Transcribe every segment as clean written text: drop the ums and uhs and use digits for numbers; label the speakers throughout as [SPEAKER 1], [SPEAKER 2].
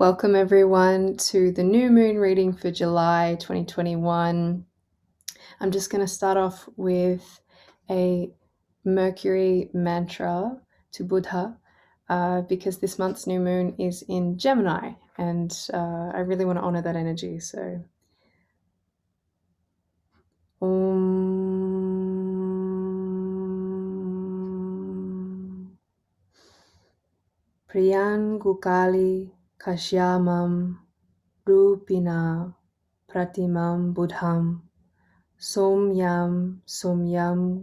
[SPEAKER 1] Welcome everyone to the new moon reading for July 2021. I'm just going to start off with a Mercury mantra to Buddha because this month's new moon is in Gemini, and I really want to honor that energy. So Om Priyangukali Kashyamam Rupina Pratimam Buddham Somyam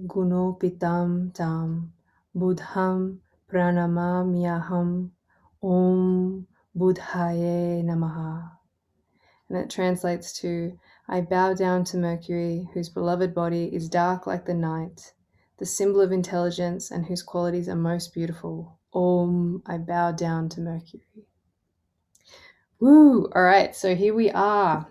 [SPEAKER 1] Gunopitam Tam Buddham Pranamamyaham Om Buddhaye Namaha. And it translates to, I bow down to Mercury, whose beloved body is dark like the night, the symbol of intelligence and whose qualities are most beautiful. Om, I bow down to Mercury. Woo! All right, so here we are.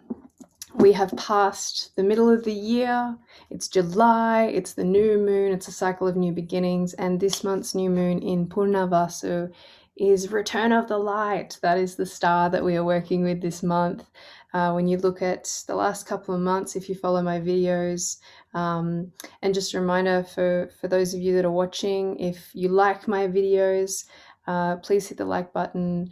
[SPEAKER 1] We have passed the middle of the year. It's July, it's the new moon, it's a cycle of new beginnings, and this month's new moon in Punarvasu is Return of the Light. That is the star that we are working with this month. When you look at the last couple of months, if you follow my videos, and just a reminder for those of you that are watching, if you like my videos, please hit the like button,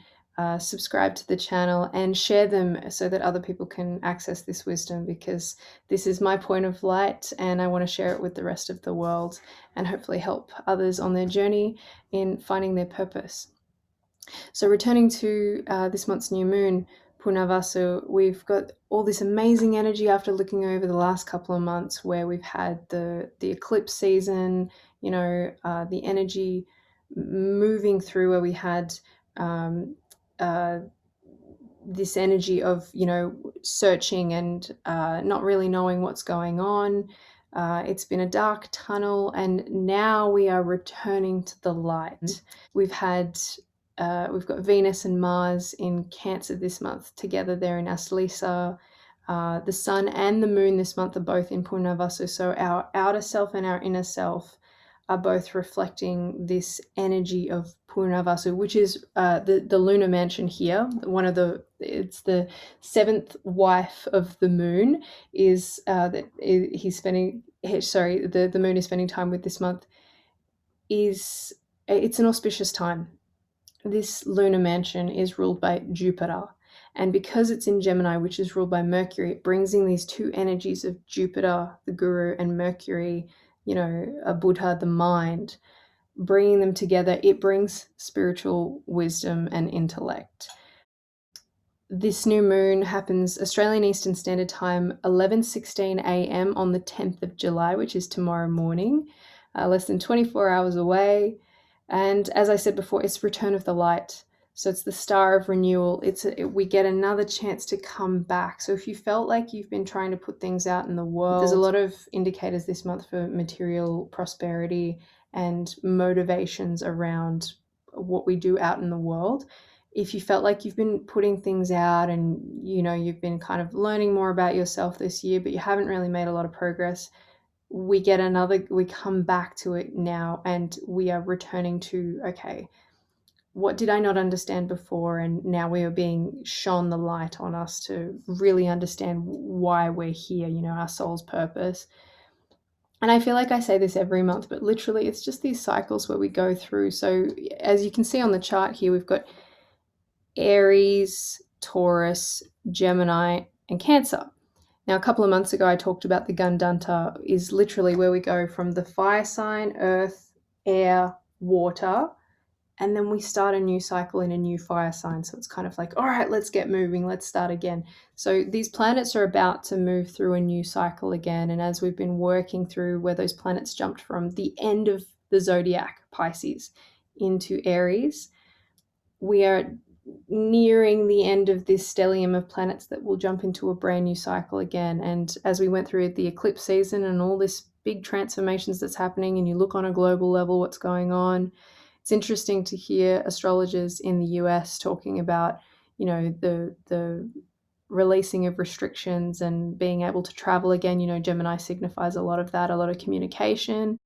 [SPEAKER 1] subscribe to the channel, and share them so that other people can access this wisdom, because this is my point of light and I want to share it with the rest of the world and hopefully help others on their journey in finding their purpose. So returning to this month's new moon, Punarvasu, we've got all this amazing energy after looking over the last couple of months where we've had the eclipse season, you know, the energy moving through where we had this energy of, you know, searching and not really knowing what's going on. It's been a dark tunnel, and now we are returning to the light. We've got Venus and Mars in Cancer this month together. They're in Astrology. The sun and the moon this month are both in Punarvasu, so our outer self and our inner self are both reflecting this energy of Punarvasu, which is the lunar mansion here. It's the seventh wife of the moon is the moon is spending time with this month. It's an auspicious time. This lunar mansion is ruled by Jupiter, and because it's in Gemini, which is ruled by Mercury, it brings in these two energies of Jupiter, the guru, and Mercury, you know, a Buddha, the mind. Bringing them together, it brings spiritual wisdom and intellect. This new moon happens Australian Eastern Standard Time, 11:16 a.m. on the 10th of July, which is tomorrow morning, less than 24 hours away. And as I said before, it's Return of the Light. So it's the star of renewal. We get another chance to come back. So if you felt like you've been trying to put things out in the world, there's a lot of indicators this month for material prosperity and motivations around what we do out in the world. If you felt like you've been putting things out and, you know, you've been kind of learning more about yourself this year, but you haven't really made a lot of progress, we come back to it now, and we are returning to, okay, what did I not understand before? And now we are being shone the light on us to really understand why we're here, you know, our soul's purpose. And I feel like I say this every month, but literally it's just these cycles where we go through. So as you can see on the chart here, we've got Aries, Taurus, Gemini, and Cancer. Now, a couple of months ago, I talked about the Gandanta is literally where we go from the fire sign, earth, air, water, and then we start a new cycle in a new fire sign. So it's kind of like, all right, let's get moving. Let's start again. So these planets are about to move through a new cycle again. And as we've been working through where those planets jumped from the end of the zodiac, Pisces, into Aries, we are nearing the end of this stellium of planets that will jump into a brand new cycle again. And as we went through the eclipse season and all this big transformations that's happening, and you look on a global level what's going on, it's interesting to hear astrologers in the US talking about, you know, the releasing of restrictions and being able to travel again. You know, Gemini signifies a lot of that, a lot of communication.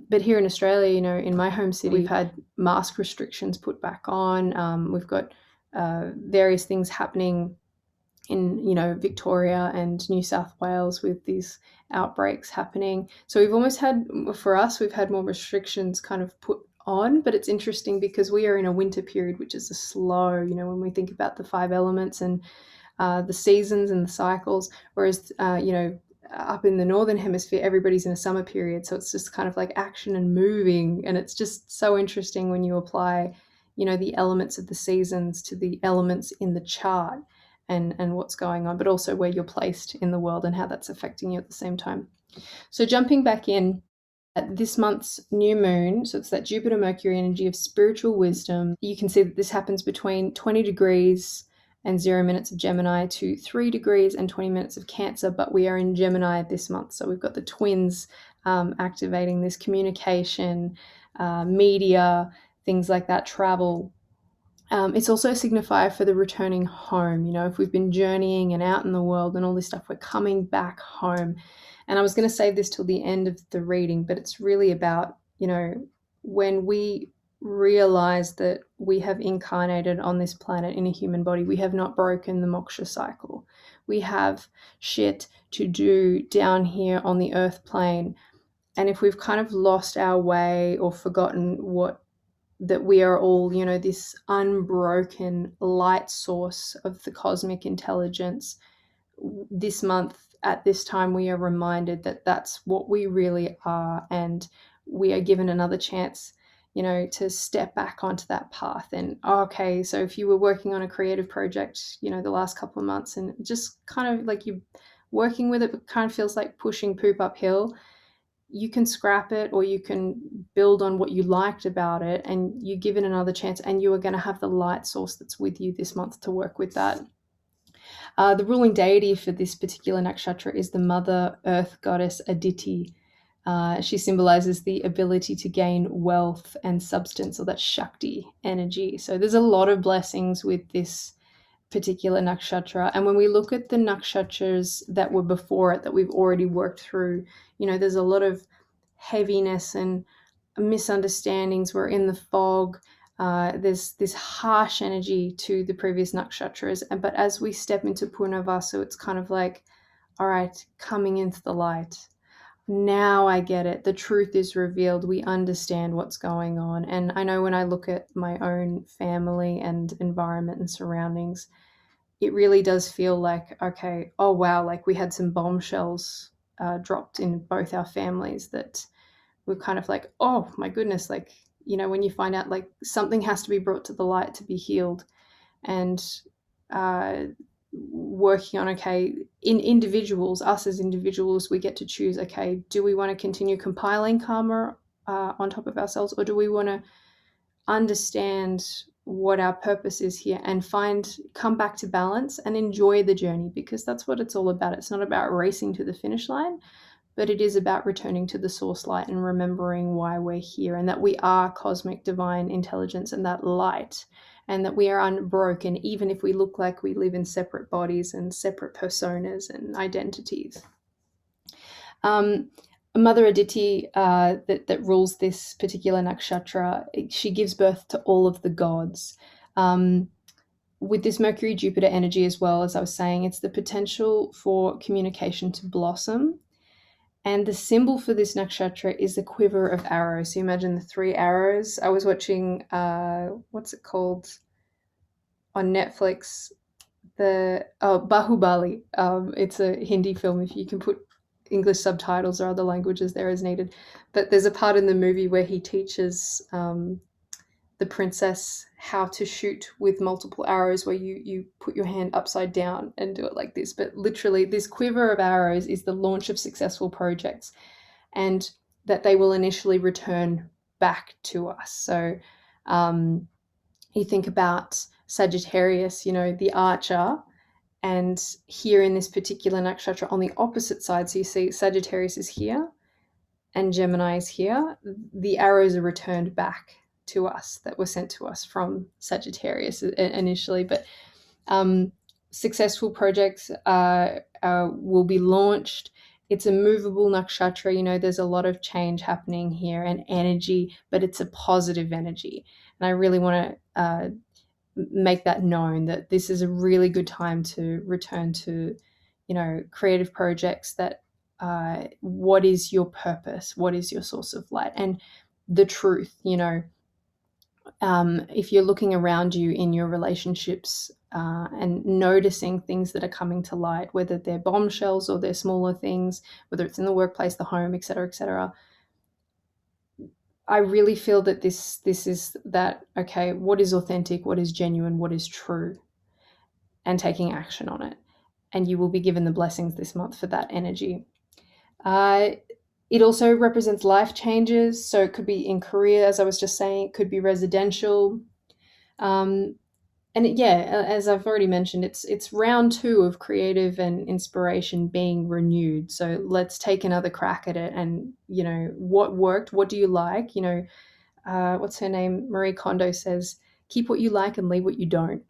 [SPEAKER 1] But here in Australia, you know, in my home city, we've had mask restrictions put back on. We've got various things happening in, Victoria and New South Wales with these outbreaks happening. So we've almost had, for us, we've had more restrictions kind of put on, but it's interesting because we are in a winter period, which is a slow, when we think about the five elements and the seasons and the cycles, whereas, up in the northern hemisphere, everybody's in a summer period. So it's just kind of like action and moving. And it's just so interesting when you apply, the elements of the seasons to the elements in the chart and what's going on, but also where you're placed in the world and how that's affecting you at the same time. So jumping back in, at this month's new moon, so it's that Jupiter Mercury energy of spiritual wisdom, you can see that this happens between 20 degrees and 0 minutes of Gemini to 3 degrees and 20 minutes of Cancer, but we are in Gemini this month. So we've got the twins activating this communication, media, things like that, travel. It's also a signifier for the returning home. If we've been journeying and out in the world and all this stuff, we're coming back home. And I was going to save this till the end of the reading, but it's really about, when we realize that we have incarnated on this planet in a human body, we have not broken the moksha cycle. We have shit to do down here on the earth plane. And if we've kind of lost our way or forgotten that we are all, this unbroken light source of the cosmic intelligence, this month at this time we are reminded that that's what we really are, and we are given another chance, to step back onto that path. And okay, so if you were working on a creative project, the last couple of months, and just kind of like you're working with it, but kind of feels like pushing poop uphill, you can scrap it or you can build on what you liked about it, and you give it another chance, and you are going to have the light source that's with you this month to work with that. The ruling deity for this particular nakshatra is the Mother Earth goddess Aditi. She symbolizes the ability to gain wealth and substance, or that Shakti energy. So there's a lot of blessings with this particular nakshatra. And when we look at the nakshatras that were before it, that we've already worked through, there's a lot of heaviness and misunderstandings. We're in the fog. There's this harsh energy to the previous nakshatras. But as we step into Punarvasu, it's kind of like, all right, coming into the light. Now I get it. The truth is revealed. We understand what's going on. And I know when I look at my own family and environment and surroundings, it really does feel like, okay, oh wow, like we had some bombshells dropped in both our families that we're kind of like, oh my goodness, like, when you find out like something has to be brought to the light to be healed. And working on, okay, in individuals, us as individuals, we get to choose, okay, do we want to continue compiling karma on top of ourselves, or do we want to understand what our purpose is here and come back to balance and enjoy the journey? Because that's what it's all about. It's not about racing to the finish line, but it is about returning to the source light and remembering why we're here, and that we are cosmic divine intelligence and that light, and that we are unbroken, even if we look like we live in separate bodies and separate personas and identities. Mother Aditi that rules this particular nakshatra, she gives birth to all of the gods. With this Mercury Jupiter energy as well, as I was saying, it's the potential for communication to blossom. And the symbol for this nakshatra is the quiver of arrows. So you imagine the 3 arrows. I was watching, what's it called on Netflix? Bahubali. It's a Hindi film. If you can put English subtitles or other languages there as needed. But there's a part in the movie where he teaches the princess how to shoot with multiple arrows, where you put your hand upside down and do it like this. But literally, this quiver of arrows is the launch of successful projects, and that they will initially return back to us. So you think about Sagittarius, the archer, and here in this particular nakshatra on the opposite side, so you see Sagittarius is here and Gemini is here, the arrows are returned back to us that were sent to us from Sagittarius initially. But successful projects will be launched. It's a movable nakshatra. There's a lot of change happening here and energy, but it's a positive energy. And I really want to make that known, that this is a really good time to return to, creative projects. That what is your purpose? What is your source of light? And the truth, if you're looking around you in your relationships and noticing things that are coming to light, whether they're bombshells or they're smaller things, whether it's in the workplace, the home, etc., I really feel that this is that, okay, what is authentic, what is genuine, what is true, and taking action on it. And you will be given the blessings this month for that energy. It also represents life changes. So it could be in career, as I was just saying, it could be residential. As I've already mentioned, it's round 2 of creative and inspiration being renewed. So let's take another crack at it. And, what worked? What do you like? What's her name? Marie Kondo says, keep what you like and leave what you don't.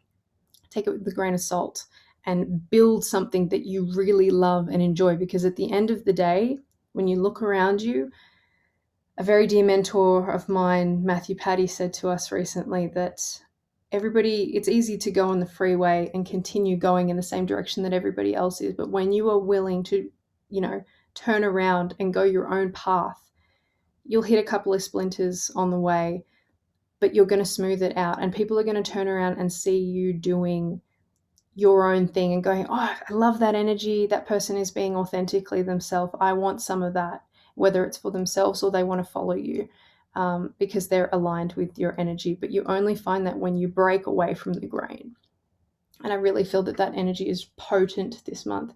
[SPEAKER 1] Take it with a grain of salt and build something that you really love and enjoy. Because at the end of the day, when you look around you, a very dear mentor of mine, Matthew Paddy, said to us recently that it's easy to go on the freeway and continue going in the same direction that everybody else is. But when you are willing to, turn around and go your own path, you'll hit a couple of splinters on the way, but you're going to smooth it out. And people are going to turn around and see you doing your own thing and going, oh, I love that energy. That person is being authentically themselves. I want some of that, whether it's for themselves or they want to follow you. Because they're aligned with your energy. But you only find that when you break away from the grain. And I really feel that energy is potent this month.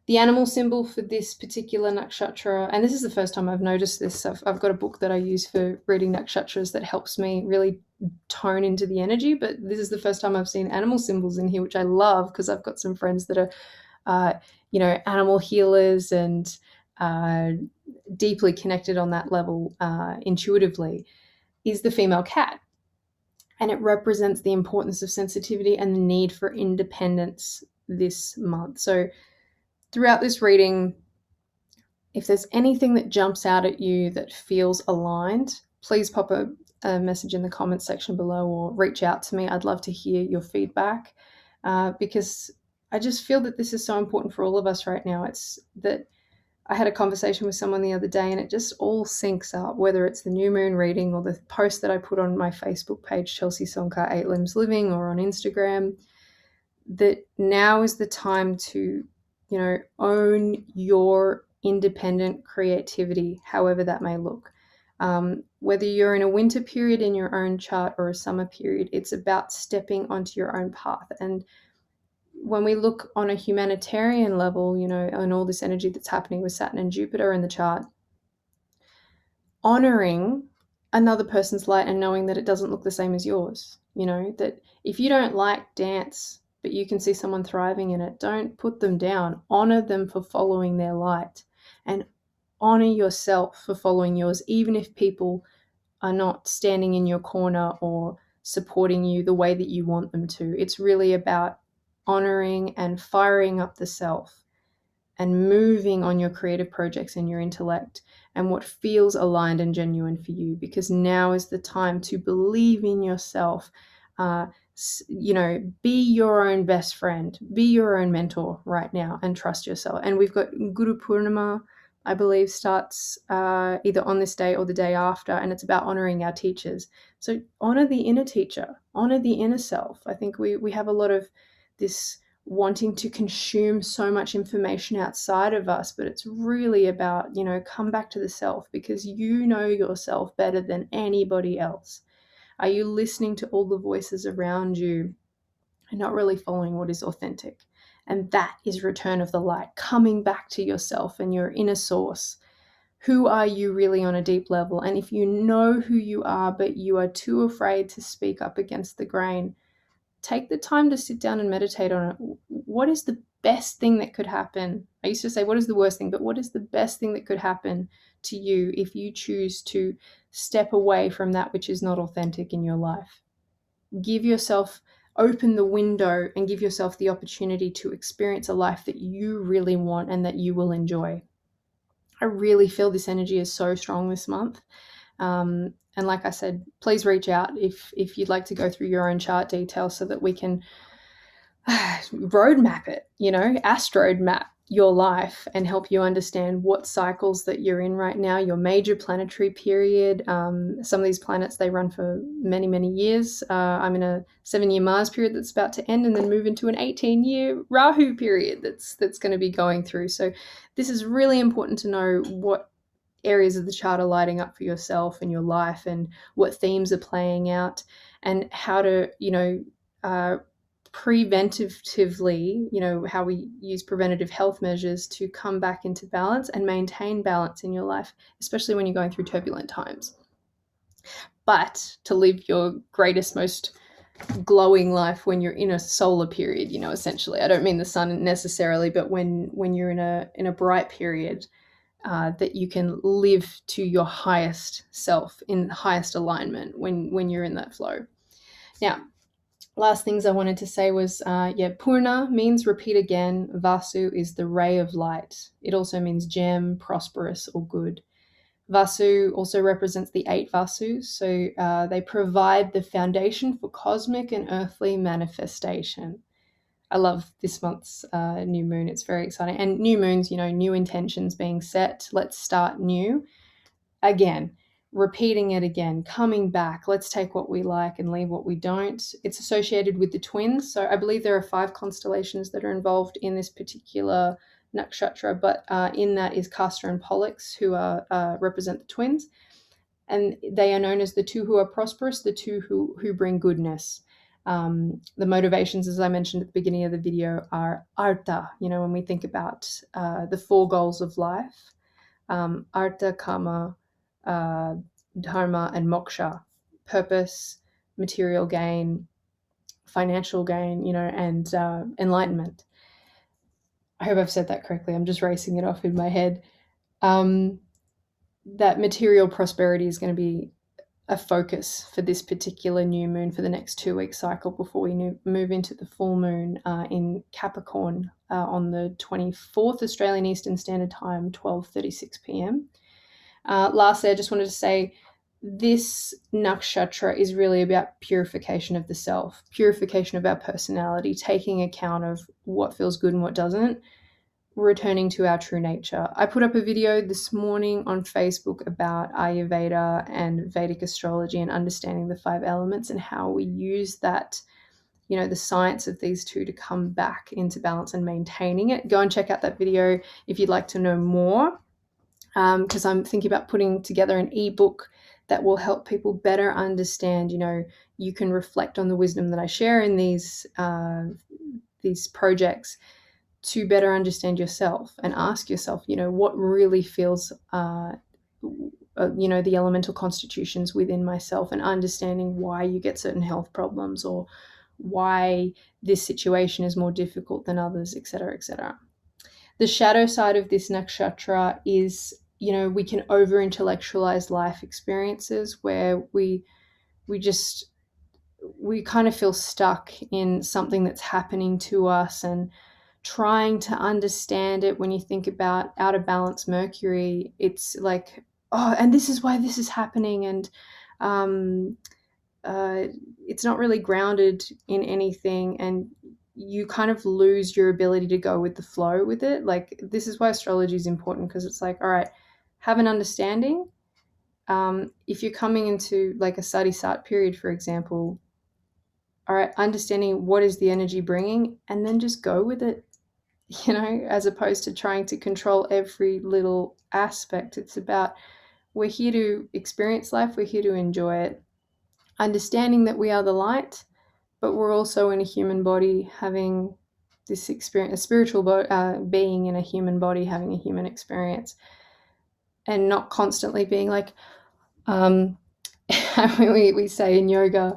[SPEAKER 1] The animal symbol for this particular nakshatra, and this is the first time I've noticed this. I've got a book that I use for reading nakshatras that helps me really tone into the energy. But this is the first time I've seen animal symbols in here, which I love, because I've got some friends that are, animal healers and deeply connected on that level intuitively, is the female cat. And it represents the importance of sensitivity and the need for independence this month. So throughout this reading, if there's anything that jumps out at you that feels aligned, please pop a message in the comments section below or reach out to me. I'd love to hear your feedback because I just feel that this is so important for all of us right now. It's that I had a conversation with someone the other day and it just all syncs up, whether it's the new moon reading or the post that I put on my Facebook page, Chelsea Sonka 8 Limbs Living, or on Instagram, that now is the time to, own your independent creativity, however that may look. Whether you're in a winter period in your own chart or a summer period, it's about stepping onto your own path. And when we look on a humanitarian level, and all this energy that's happening with Saturn and Jupiter in the chart, honoring another person's light and knowing that it doesn't look the same as yours, that if you don't like dance, but you can see someone thriving in it, don't put them down. Honor them for following their light, and honor yourself for following yours, even if people are not standing in your corner or supporting you the way that you want them to. It's really about honoring and firing up the self and moving on your creative projects and your intellect and what feels aligned and genuine for you, because now is the time to believe in yourself. Be your own best friend, be your own mentor right now, and trust yourself. And we've got Guru Purnima, I believe, starts either on this day or the day after, and it's about honoring our teachers. So honor the inner teacher, honor the inner self. I think we have a lot of this wanting to consume so much information outside of us, but it's really about, come back to the self, because you know yourself better than anybody else. Are you listening to all the voices around you and not really following what is authentic? And that is return of the light, coming back to yourself and your inner source. Who are you really on a deep level? And if you know who you are, but you are too afraid to speak up against the grain, take the time to sit down and meditate on it. What is the best thing that could happen? I used to say, what is the worst thing? But what is the best thing that could happen to you if you choose to step away from that which is not authentic in your life? Open the window and give yourself the opportunity to experience a life that you really want and that you will enjoy. I really feel this energy is so strong this month. And like I said, please reach out if you'd like to go through your own chart details so that we can roadmap it, astromap your life and help you understand what cycles that you're in right now, your major planetary period. Some of these planets, they run for many, many years. I'm in a 7-year Mars period that's about to end and then move into an 18-year Rahu period that's going to be going through. So this is really important to know what areas of the chart are lighting up for yourself and your life and what themes are playing out and how to, preventatively, how we use preventative health measures to come back into balance and maintain balance in your life, especially when you're going through turbulent times. But to live your greatest, most glowing life when you're in a solar period, essentially. I don't mean the sun necessarily, but when you're in a bright period, that you can live to your highest self in highest alignment when you're in that flow. Now, last things I wanted to say was, Purna means repeat again. Vasu is the ray of light. It also means gem, prosperous, or good. Vasu also represents the 8 Vasus, so they provide the foundation for cosmic and earthly manifestation. I love this month's new moon. It's very exciting. And new moons, new intentions being set. Let's start new. Again, repeating it again, coming back. Let's take what we like and leave what we don't. It's associated with the twins. So I believe there are 5 constellations that are involved in this particular nakshatra, but in that is Castor and Pollux, who represent the twins. And they are known as the 2 who are prosperous, the 2 who bring goodness. The motivations, as I mentioned at the beginning of the video, are artha, when we think about the 4 goals of life, artha, kama, dharma, and moksha, purpose, material gain, financial gain, and enlightenment. I hope I've said that correctly. I'm just racing it off in my head. That material prosperity is going to be a focus for this particular new moon for the next 2-week cycle before we move into the full moon in Capricorn on the 24th Australian Eastern Standard Time, 12:36 p.m. Lastly, I just wanted to say this nakshatra is really about purification of the self, purification of our personality, taking account of what feels good and what doesn't, returning to our true nature. I put up a video this morning on Facebook about Ayurveda and Vedic astrology and understanding the 5 elements and how we use that, the science of these 2 to come back into balance and maintaining it. Go and check out that video if you'd like to know more, because I'm thinking about putting together an ebook that will help people better understand, you can reflect on the wisdom that I share in these projects to better understand yourself and ask yourself, what really feels, the elemental constitutions within myself, and understanding why you get certain health problems or why this situation is more difficult than others, etc., etc. The shadow side of this nakshatra is, we can over-intellectualize life experiences where we kind of feel stuck in something that's happening to us and trying to understand it. When you think about out of balance Mercury, it's like, oh, and this is why this is happening, and it's not really grounded in anything, and you kind of lose your ability to go with the flow with it. Like, this is why astrology is important, because it's like, all right, have an understanding. If you're coming into like a Sadhisat period, for example, all right, understanding what is the energy bringing, and then just go with it, as opposed to trying to control every little aspect. It's about, we're here to experience life, we're here to enjoy it, understanding that we are the light, but we're also in a human body having this experience, a spiritual being in a human body having a human experience, and not constantly being like, we say in yoga,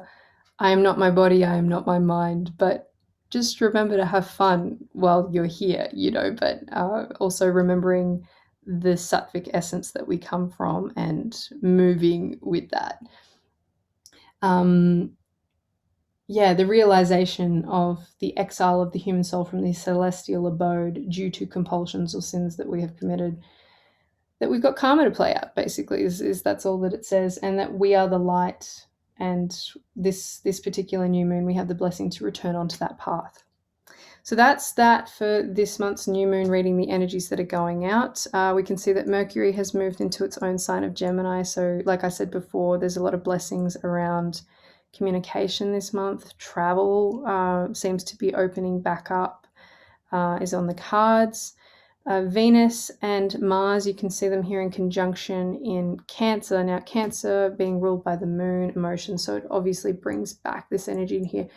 [SPEAKER 1] I am not my body, I am not my mind, but just remember to have fun while you're here, but also remembering the sattvic essence that we come from and moving with that. The realization of the exile of the human soul from the celestial abode due to compulsions or sins that we have committed. that we've got karma to play out, basically, is that's all that it says, and that we are the light, and this particular new moon, we have the blessing to return onto that path. So that's that for this month's new moon reading, the energies that are going out. We can see that Mercury has moved into its own sign of Gemini. So like I said before, there's a lot of blessings around communication this month. Travel seems to be opening back up, is on the cards. Venus and Mars, you can see them here in conjunction in Cancer. Now, Cancer being ruled by the moon, emotions, so it obviously brings back this energy in here.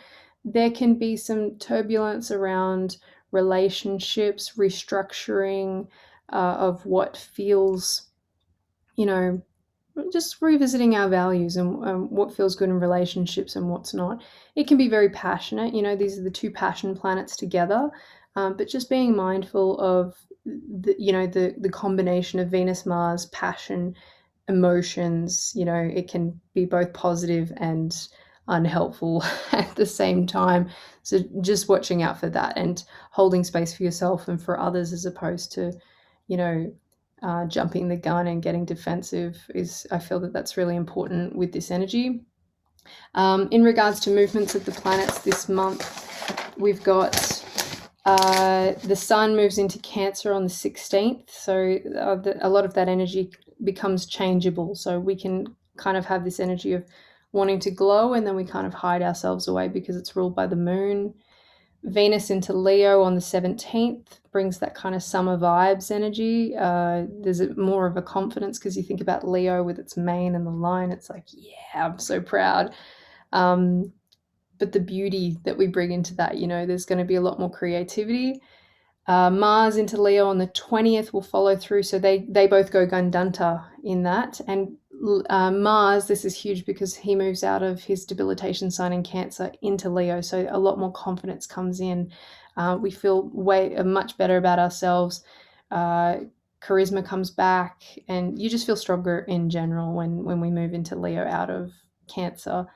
[SPEAKER 1] There can be some turbulence around relationships, restructuring of what feels, just revisiting our values and what feels good in relationships and what's not. It can be very passionate. These are the two passion planets together, but just being mindful of the combination of Venus, Mars, passion, emotions. It can be both positive and unhelpful at the same time. So just watching out for that and holding space for yourself and for others, as opposed to, jumping the gun and getting defensive, I feel that that's really important with this energy. In regards to movements of the planets this month, we've got the sun moves into Cancer on the 16th. So a lot of that energy becomes changeable. So we can kind of have this energy of wanting to glow, and then we kind of hide ourselves away because it's ruled by the moon. Venus into Leo on the 17th brings that kind of summer vibes energy. There's more of a confidence, because you think about Leo with its mane and the line, it's like, yeah, I'm so proud. But the beauty that we bring into that, there's going to be a lot more creativity. Mars into Leo on the 20th will follow through. So they both go Gandanta in that. And Mars, this is huge because he moves out of his debilitation sign in Cancer into Leo. So a lot more confidence comes in. We feel much better about ourselves. Charisma comes back, and you just feel stronger in general when we move into Leo out of Cancer.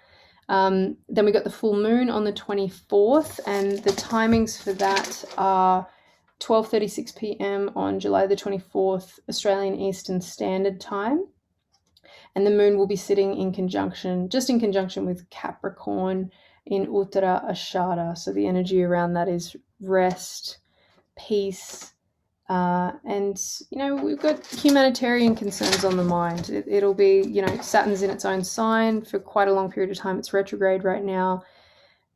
[SPEAKER 1] Then we got the full moon on the 24th, and the timings for that are 12:36 p.m. on July the 24th, Australian Eastern Standard Time. And the moon will be sitting in conjunction with Capricorn in Uttara Ashara. So the energy around that is rest, peace, and, we've got humanitarian concerns on the mind. It'll be, Saturn's in its own sign for quite a long period of time. It's retrograde right now.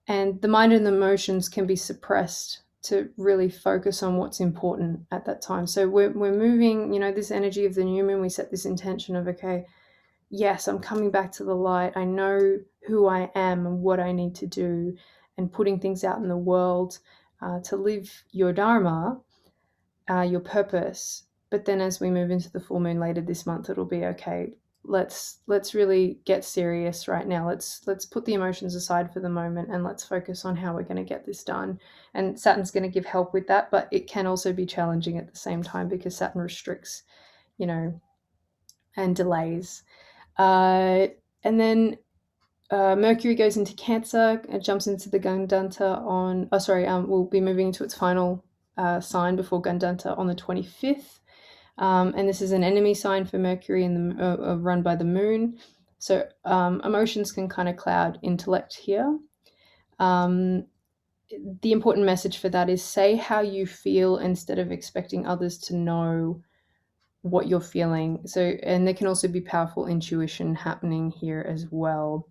[SPEAKER 1] And the mind and the emotions can be suppressed to really focus on what's important at that time. So we're moving, this energy of the new moon, we set this intention of, okay, yes, I'm coming back to the light. I know who I am and what I need to do, and putting things out in the world to live your dharma, your purpose. But then as we move into the full moon later this month, it'll be, okay, let's really get serious right now. Let's put the emotions aside for the moment, and let's focus on how we're going to get this done. And Saturn's going to give help with that, but it can also be challenging at the same time, because Saturn restricts, and delays. And then Mercury goes into Cancer, jumps into the Gandanta we'll be moving into its final sign before Gandanta on the 25th. And this is an enemy sign for Mercury and run by the moon. So emotions can kind of cloud intellect here. The important message for that is, say how you feel instead of expecting others to know what you're feeling. So, and there can also be powerful intuition happening here as well.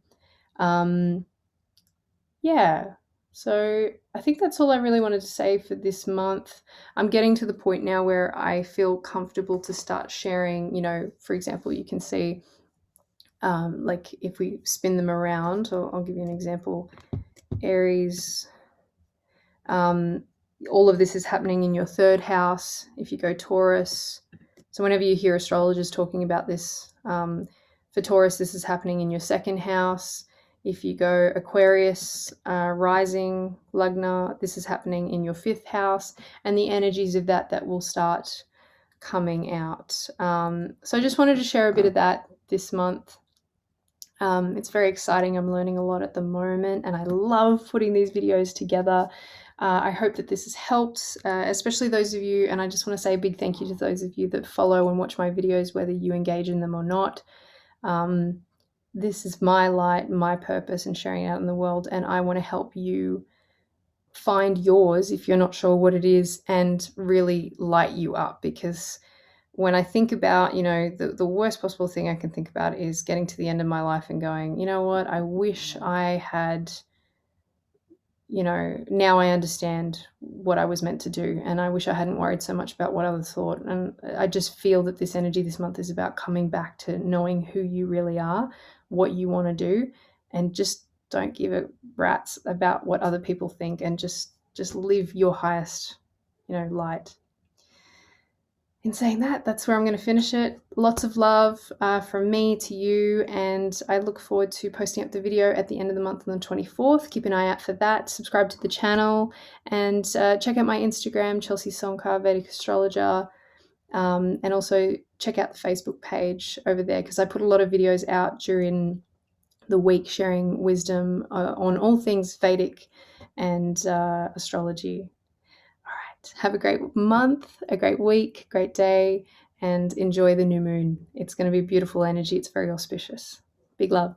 [SPEAKER 1] So I think that's all I really wanted to say for this month. I'm getting to the point now where I feel comfortable to start sharing, for example, you can see, like if we spin them around, or I'll give you an example, Aries, all of this is happening in your third house. If you go Taurus, so whenever you hear astrologers talking about this, for Taurus, this is happening in your second house. If you go Aquarius, rising, Lagna, this is happening in your fifth house, and the energies of that will start coming out. So I just wanted to share a bit of that this month. It's very exciting. I'm learning a lot at the moment, and I love putting these videos together. I hope that this has helped, especially those of you, and I just want to say a big thank you to those of you that follow and watch my videos, whether you engage in them or not. This is my light, my purpose in sharing it out in the world, and I want to help you find yours if you're not sure what it is and really light you up. Because when I think about, the worst possible thing I can think about is getting to the end of my life and going, you know what, I wish I had, now I understand what I was meant to do, and I wish I hadn't worried so much about what others thought. And I just feel that this energy this month is about coming back to knowing who you really are, what you want to do, and just don't give a rat's about what other people think, and just live your highest, light. In saying that, that's where I'm going to finish it. Lots of love from me to you, and I look forward to posting up the video at the end of the month on the 24th. Keep an eye out for that. Subscribe to the channel, and check out my Instagram, Chelsea Sonkar, Vedic Astrologer, and also check out the Facebook page over there, because I put a lot of videos out during the week sharing wisdom on all things Vedic and astrology. Have a great month, a great week, great day, and enjoy the new moon. It's going to be beautiful energy. It's very auspicious. Big love.